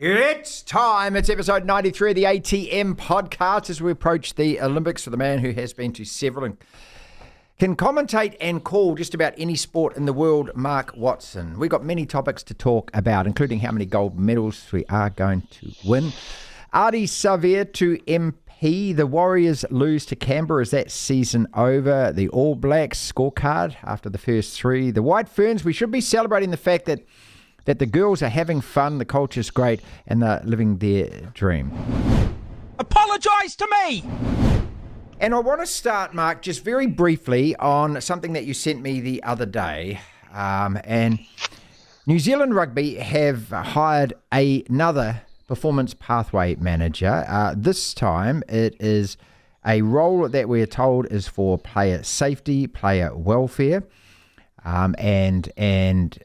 It's time. It's episode 93 of the ATM podcast as we approach the Olympics for the man who has been to several and can commentate and call just about any sport in the world, Mark Watson. We've got many topics to talk about, including how many gold medals we are going to win. Ardie Savea to MP. The Warriors lose to Canberra. Is that season over? The All Blacks scorecard after the first three. The White Ferns, we should be celebrating the fact that the girls are having fun, the culture's great, and they're living their dream. Apologise to me! And I want to start, Mark, just very briefly on something that you sent me the other day. And New Zealand Rugby have hired another performance pathway manager. This time it is a role that we're told is for player safety, player welfare, and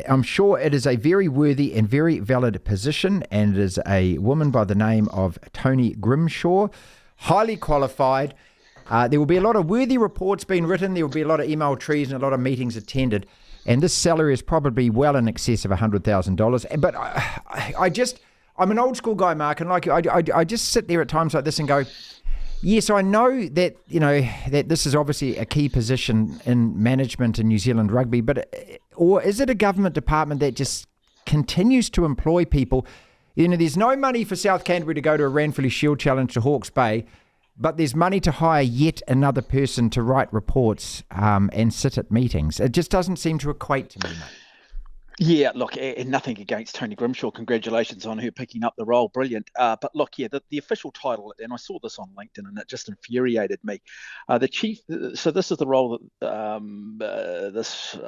I'm sure it is a very worthy and very valid position, and it is a woman by the name of Tony Grimshaw, highly qualified. There will be a lot of worthy reports being written. There will be a lot of email trees and a lot of meetings attended, and this salary is probably well in excess of $100,000. But I'm an old school guy, Mark, and like I just sit there at times like this and go, yes, I know that, that this is obviously a key position in management in New Zealand Rugby, but or is it a government department that just continues to employ people? There's no money for South Canterbury to go to a Ranfurly Shield Challenge to Hawke's Bay, but there's money to hire yet another person to write reports and sit at meetings. It just doesn't seem to equate to me, mate. Yeah, look, and nothing against Tony Grimshaw. Congratulations on her picking up the role. Brilliant. But look, the official title, and I saw this on LinkedIn and it just infuriated me. The chief, so this is the role that this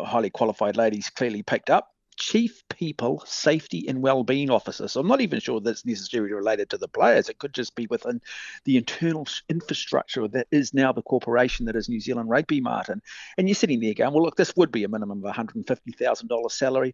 highly qualified lady's clearly picked up. Chief People, Safety and Wellbeing Officer. So I'm not even sure that's necessarily related to the players. It could just be within the internal infrastructure that is now the corporation that is New Zealand Rugby, Martin. And you're sitting there going, well, look, this would be a minimum of $150,000 salary.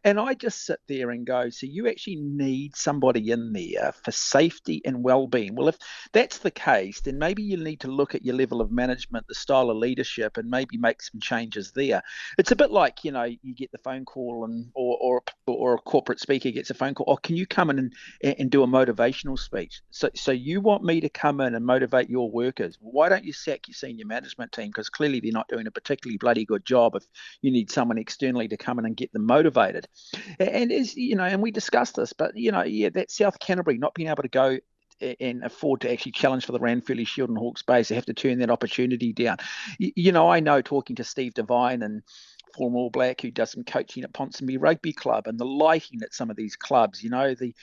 And I just sit there and go, so you actually need somebody in there for safety and wellbeing. Well, if that's the case, then maybe you need to look at your level of management, the style of leadership, and maybe make some changes there. It's a bit like, you get the phone call and or a corporate speaker gets a phone call. Oh, can you come in and do a motivational speech? So you want me to come in and motivate your workers? Why don't you sack your senior management team? Because clearly they're not doing a particularly bloody good job. If you need someone externally to come in and get them motivated, and and we discussed this, but that South Canterbury not being able to go and afford to actually challenge for the Ranfurly Shield and Hawke's Bay, so have to turn that opportunity down. I know, talking to Steve Devine and former All Black who does some coaching at Ponsonby Rugby Club, and the lighting at some of these clubs, the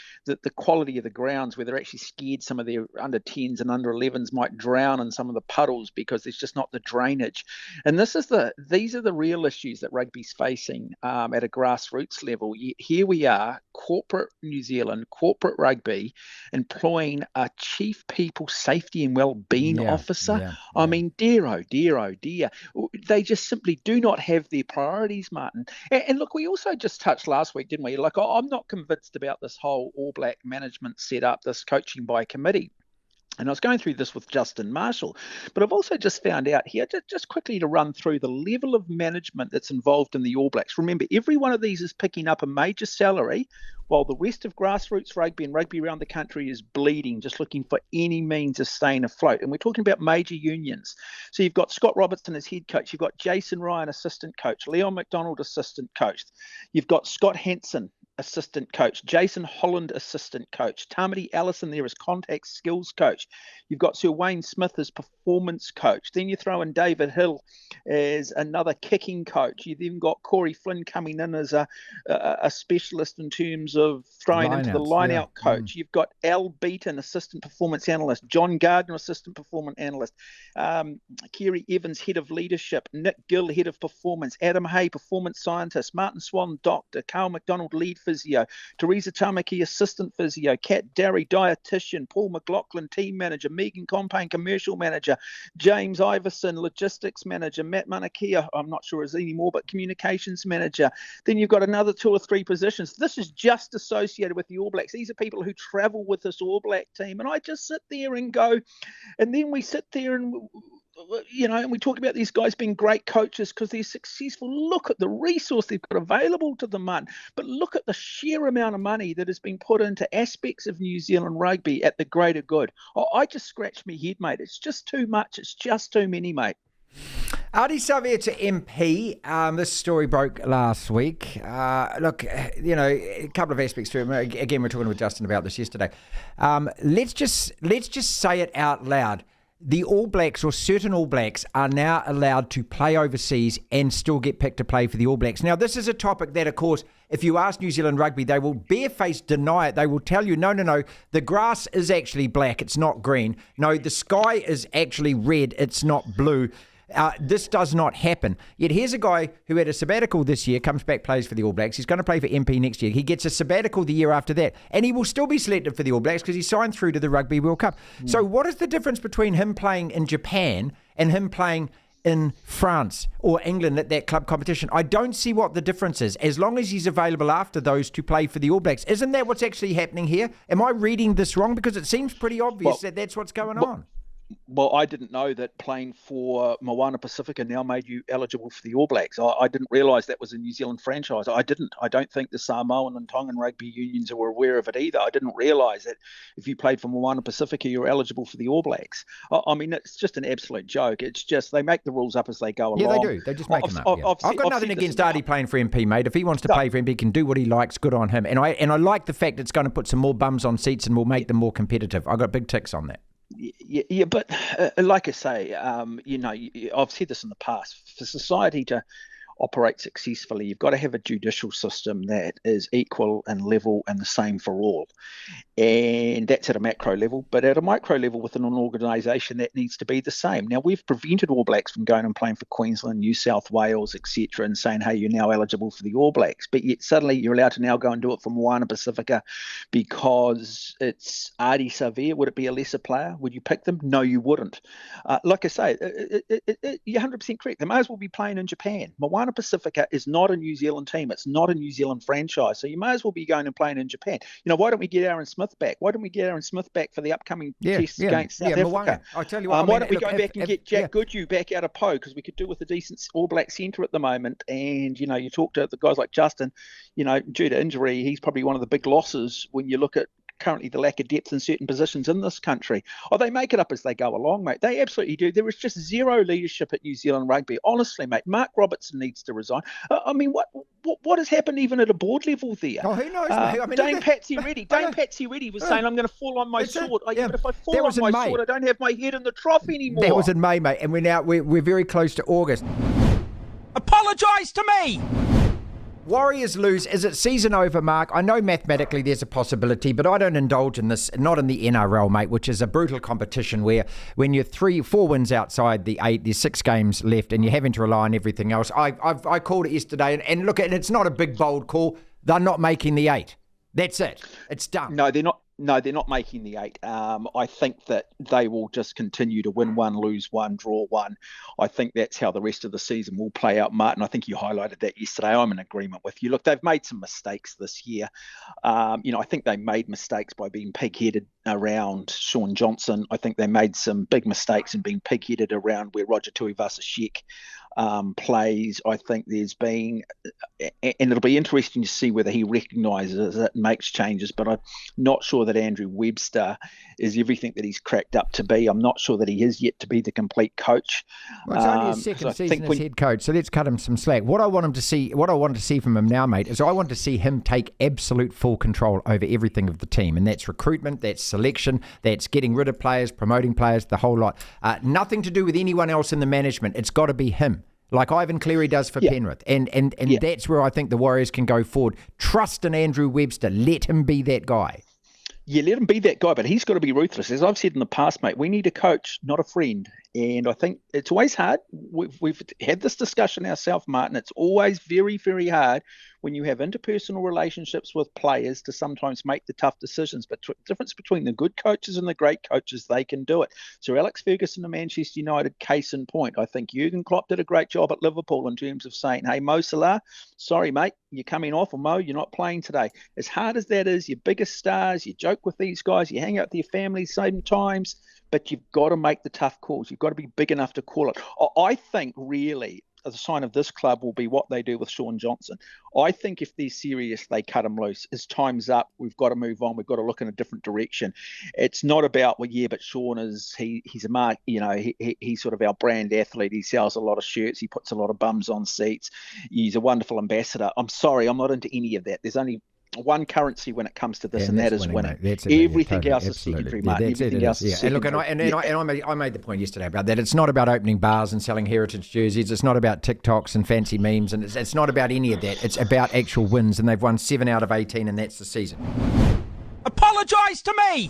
quality of the grounds, where they're actually scared some of their under 10s and under 11s might drown in some of the puddles because there's just not the drainage. And these are the real issues that rugby's facing at a grassroots level. Here we are, corporate New Zealand, corporate rugby, employing a Chief People Safety and Wellbeing Officer. Yeah. I mean, dear, oh dear, oh dear. They just simply do not have their priorities, Martin. And look, we also just touched last week, didn't we? Like, I'm not convinced about this whole All Black management setup, this coaching by committee. And I was going through this with Justin Marshall, but I've also just found out here, just quickly to run through the level of management that's involved in the All Blacks. Remember, every one of these is picking up a major salary, while the rest of grassroots rugby and rugby around the country is bleeding, just looking for any means of staying afloat. And we're talking about major unions. So you've got Scott Robertson as head coach. You've got Jason Ryan, assistant coach. Leon McDonald, assistant coach. You've got Scott Hansen, assistant coach. Jason Holland, assistant coach. Tamati Allison there as contact skills coach. You've got Sir Wayne Smith as performance coach. Then you throw in David Hill as another kicking coach. You've then got Corey Flynn coming in as a specialist in terms of throwing into the line-out coach. You've got Al Beaton, assistant performance analyst. John Gardner, assistant performance analyst. Kerry Evans, head of leadership. Nick Gill, head of performance. Adam Hay, performance scientist. Martin Swan, doctor. Carl McDonald, lead physio. Teresa Tamaki, assistant physio. Kat Darry, dietitian. Paul McLaughlin, team manager. Megan Compain, commercial manager. James Iverson, logistics manager. Matt Manakia, I'm not sure is anymore, but communications manager. Then you've got another 2 or 3 positions. This is just associated with the All Blacks. These are people who travel with this All Black team. And I just sit there and go, and then we sit there and and we talk about these guys being great coaches because they're successful. Look at the resource they've got available to them, man. But look at the sheer amount of money that has been put into aspects of New Zealand rugby at the greater good. I just scratched my head, mate. It's just too much. It's just too many, mate. Ardie Savea to MP. This story broke last week. Look, a couple of aspects to it. Again, we're talking with Justin about this yesterday. Let's just say it out loud. The All Blacks, or certain All Blacks, are now allowed to play overseas and still get picked to play for the All Blacks. Now, this is a topic that, of course, if you ask New Zealand Rugby, they will barefaced deny it. They will tell you, no, the grass is actually black, it's not green. No, the sky is actually red, it's not blue. This does not happen. Yet here's a guy who had a sabbatical this year, comes back, plays for the All Blacks. He's going to play for MP next year. He gets a sabbatical the year after that. And he will still be selected for the All Blacks because he signed through to the Rugby World Cup. So what is the difference between him playing in Japan and him playing in France or England at that club competition? I don't see what the difference is, as long as he's available after those to play for the All Blacks. Isn't that what's actually happening here? Am I reading this wrong? Because it seems pretty obvious that that's what's going on. Well, I didn't know that playing for Moana Pasifika now made you eligible for the All Blacks. I didn't realise that was a New Zealand franchise. I don't think the Samoan and Tongan rugby unions were aware of it either. I didn't realise that if you played for Moana Pasifika, you're eligible for the All Blacks. I mean, it's just an absolute joke. It's just they make the rules up as they go along. Yeah, they do. They just make them up. I've got nothing against Ardie playing for MP, mate. If he wants to play for MP, he can do what he likes. Good on him. And I like the fact it's going to put some more bums on seats and will make them more competitive. I've got big ticks on that. Yeah, but like I say, I've said this in the past. For society to operate successfully, you've got to have a judicial system that is equal and level and the same for all. And that's at a macro level. But at a micro level within an organisation, that needs to be the same. Now, we've prevented All Blacks from going and playing for Queensland, New South Wales, etc., and saying, hey, you're now eligible for the All Blacks. But yet suddenly you're allowed to now go and do it for Moana Pasifika because it's Ardie Savea. Would it be a lesser player? Would you pick them? No, you wouldn't. Like I say, you're 100% correct. They may as well be playing in Japan. Moana Pasifika is not a New Zealand team. It's not a New Zealand franchise. So you may as well be going and playing in Japan. Why don't we get Aaron Smith back? Why don't we get Aaron Smith back for the upcoming test against South Africa? I tell you what, why don't we go back and get Jack Goodhue back out of Poe, because we could do with a decent All Black centre at the moment. And, you talk to the guys like Justin, due to injury, he's probably one of the big losses when you look at currently the lack of depth in certain positions in this country. They make it up as they go along, mate. They absolutely do. There is just zero leadership at New Zealand rugby. Honestly, mate, Mark Robertson needs to resign. What has happened even at a board level there? Oh, who knows, mate? Dame Patsy Reddy was saying, I'm going to fall on my sword. But if I fall on my sword, I don't have my head in the trough anymore. That was in May, mate, and we're very close to August. Apologise to me! Warriors lose. Is it season over, Mark? I know mathematically there's a possibility, but I don't indulge in this, not in the NRL, mate, which is a brutal competition where when you're 3-4 wins outside the 8, there's 6 games left and you're having to rely on everything else. I called it yesterday, and look, and it's not a big, bold call. They're not making the 8. That's it. It's done. No, they're not. No, they're not making the 8. I think that they will just continue to win 1, lose 1, draw 1. I think that's how the rest of the season will play out, Martin. I think you highlighted that yesterday. I'm in agreement with you. Look, they've made some mistakes this year. I think they made mistakes by being pig-headed around Sean Johnson. I think they made some big mistakes in being pig-headed around where Roger Tuivasa-Sheck plays. I think there's been, and it'll be interesting to see whether he recognises it and makes changes, but I'm not sure that Andrew Webster is everything that he's cracked up to be. I'm not sure that he is yet to be the complete coach. Well, it's only his second season as head coach, so let's cut him some slack. What I want to see from him now, mate, is I want to see him take absolute full control over everything of the team, and that's recruitment, that's selection, that's getting rid of players, promoting players, the whole lot. Nothing to do with anyone else in the management. It's got to be him, like Ivan Cleary does for Penrith. And that's where I think the Warriors can go forward. Trust in Andrew Webster. Let him be that guy. Yeah, let him be that guy, but he's got to be ruthless. As I've said in the past, mate, we need a coach, not a friend. And I think it's always hard. We've had this discussion ourselves, Martin. It's always very, very hard when you have interpersonal relationships with players to sometimes make the tough decisions. But the difference between the good coaches and the great coaches, they can do it. So Alex Ferguson and Manchester United, case in point. I think Jurgen Klopp did a great job at Liverpool in terms of saying, hey, Mo Salah, sorry, mate, you're coming off, or Mo, you're not playing today. As hard as that is, your biggest stars, you joke with these guys, you hang out with your families sometimes, but you've got to make the tough calls. You've got to be big enough to call it. I think really the sign of this club will be what they do with Sean Johnson. I think if they're serious, they cut him loose. His time's up. We've got to move on. We've got to look in a different direction. It's not about, well, yeah, but Sean he's a mark, he's sort of our brand athlete. He sells a lot of shirts. He puts a lot of bums on seats. He's a wonderful ambassador. I'm sorry, I'm not into any of that. There's only one currency when it comes to this, and that is winning. Everything else is secondary, mate. Everything else is secondary. And look, I made the point yesterday about that. It's not about opening bars and selling heritage jerseys. It's not about TikToks and fancy memes, and it's not about any of that. It's about actual wins, and they've won 7 out of 18, and that's the season. Apologise to me!